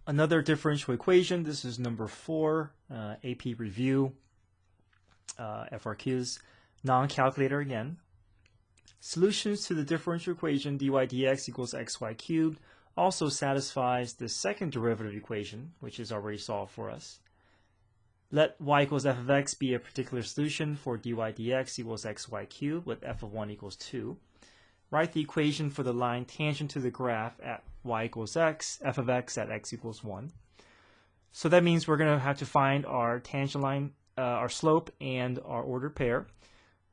Another differential equation. This is number 4, AP review, FRQs, non-calculator again. Solutions to the differential equation dy dx equals xy cubed also satisfies the second derivative equation, which is already solved for us. Let y equals f of x be a particular solution for dy dx equals xy cubed with f of 1 equals 2. Write the equation for the line tangent to the graph at y equals x, f of x at x equals 1. So that means we're going to have to find our tangent line, our slope, and our ordered pair.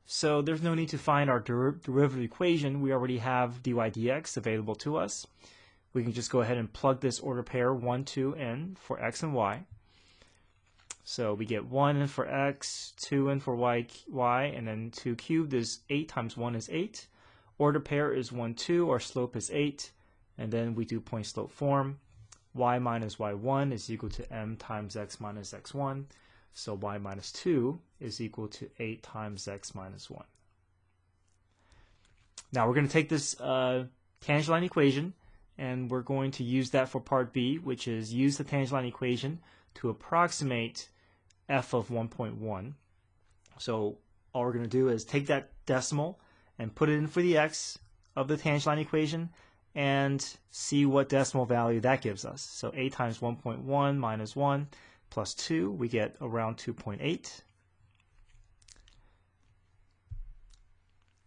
So there's no need to find our derivative equation. We already have dy dx available to us. We can just go ahead and plug this ordered pair 1, 2 in for x and y. So we get 1 in for x, 2 in for y, and then 2 cubed is 8 times 1 is 8. Order pair is 1, 2, our slope is 8, and then we do point slope form. Y minus y1 is equal to m times x minus x1, so y minus 2 is equal to 8 times x minus 1. Now we're going to take this tangent line equation, and we're going to use that for part B, which is use the tangent line equation to approximate f of 1.1. So all we're going to do is take that decimal and put it in for the x of the tangent line equation and see what decimal value that gives us. So 8 times 1.1 minus 1 plus 2, we get around 2.8.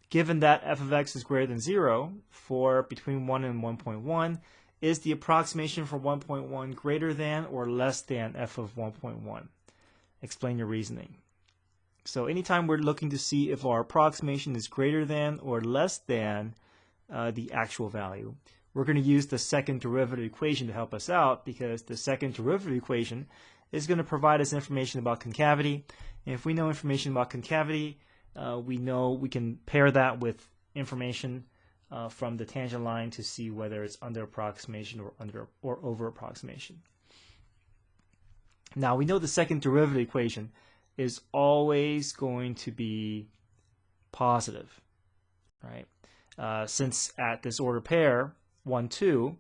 Given that f of x is greater than 0 for between 1 and 1.1, is the approximation for 1.1 greater than or less than f of 1.1? Explain your reasoning. So anytime we're looking to see if our approximation is greater than or less than the actual value, we're going to use the second derivative equation to help us out, because the second derivative equation is going to provide us information about concavity. And if we know information about concavity, we know we can pair that with information from the tangent line to see whether it's under approximation or over approximation. Now we know the second derivative equation is always going to be positive, right? Since at this order pair 1, 2,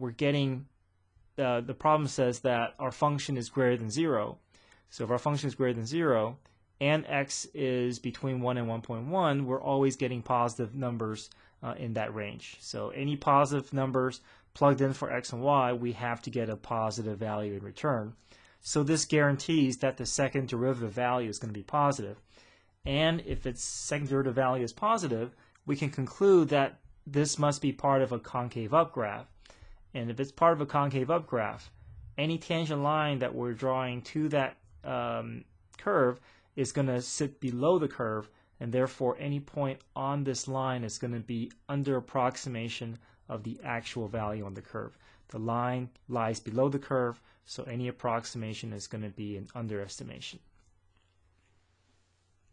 we're getting the problem says that our function is greater than 0. So if our function is greater than 0 and x is between 1 and 1.1, we're always getting positive numbers in that range. So any positive numbers plugged in for x and y, we have to get a positive value in return. So this guarantees that the second derivative value is going to be positive. And if its second derivative value is positive, we can conclude that this must be part of a concave up graph. And if it's part of a concave up graph, any tangent line that we're drawing to that curve is going to sit below the curve, and therefore any point on this line is going to be under approximation of the actual value on the curve. The line lies below the curve, so any approximation is going to be an underestimation.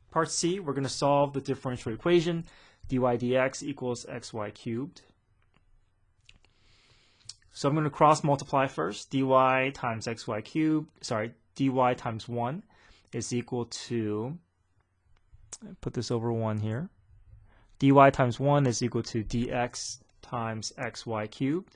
Part C, we're going to solve the differential equation dy dx equals xy cubed. So I'm going to cross multiply first. Dy times xy cubed, dy times 1 is equal to, put this over 1 here, dy times 1 is equal to dx times xy cubed.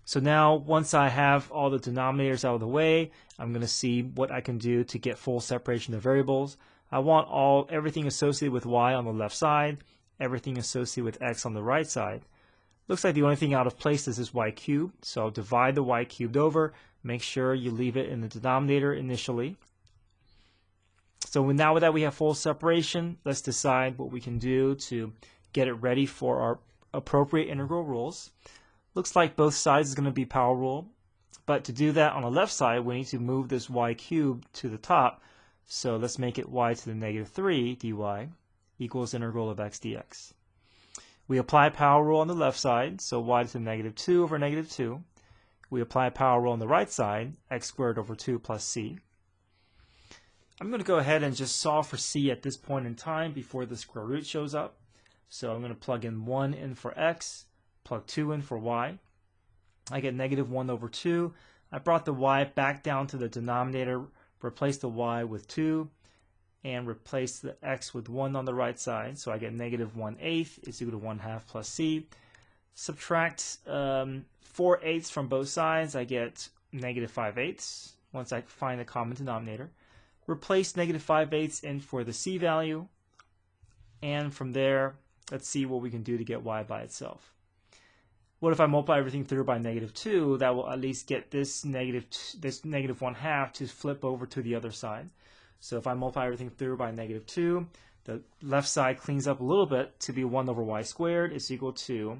So now once I have all the denominators out of the way, I'm going to see what I can do to get full separation of variables. I want everything associated with y on the left side, everything associated with x on the right side. Looks like the only thing out of place is this y cubed, so I'll divide the y cubed over. Make sure you leave it in the denominator initially. So now that we have full separation, let's decide what we can do to get it ready for our appropriate integral rules. Looks like both sides is going to be power rule, but to do that on the left side, we need to move this y cubed to the top. So let's make it y to the negative 3 dy equals integral of x dx. We apply power rule on the left side, so y to the negative 2 over negative 2. We apply power rule on the right side, x squared over 2 plus c. I'm going to go ahead and just solve for c at this point in time before the square root shows up. So I'm going to plug in 1 in for x, plug 2 in for y. I get negative 1 over 2. I brought the y back down to the denominator, replace the y with 2, and replace the x with 1 on the right side. So I get negative 1/8 is equal to 1/2 plus c. Subtract 4/8 from both sides, I get negative 5/8 once I find the common denominator. Replace negative 5/8 in for the c value, and from there, let's see what we can do to get y by itself. What if I multiply everything through by -2? That will at least get this negative 1/2 to flip over to the other side. So if I multiply everything through by -2, the left side cleans up a little bit to be 1 over y squared is equal to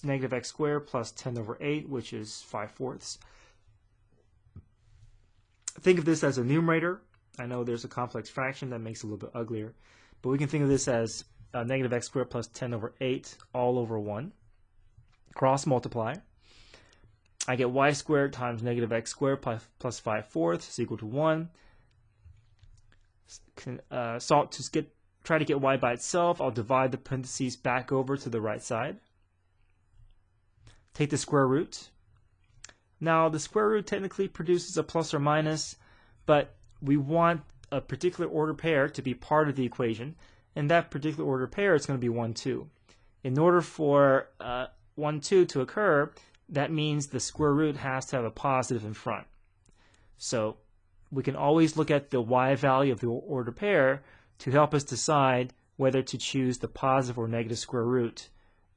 negative x squared plus 10 over 8, which is 5/4. Think of this as a numerator. I know there's a complex fraction that makes it a little bit uglier, but we can think of this as negative x squared plus 10 over 8 all over 1. Cross multiply. I get y squared times negative x squared plus 5/4 is equal to 1. Try to get y by itself. I'll divide the parentheses back over to the right side. Take the square root. Now the square root technically produces a plus or minus, but we want a particular order pair to be part of the equation, and that particular order pair is going to be 1, 2. In order for 1, 2 to occur, that means the square root has to have a positive in front. So we can always look at the y value of the order pair to help us decide whether to choose the positive or negative square root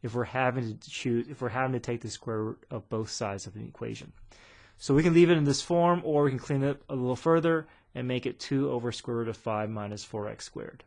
if we're having to take the square root of both sides of an equation. So we can leave it in this form, or we can clean it a little further and make it 2 over square root of 5 minus 4x squared.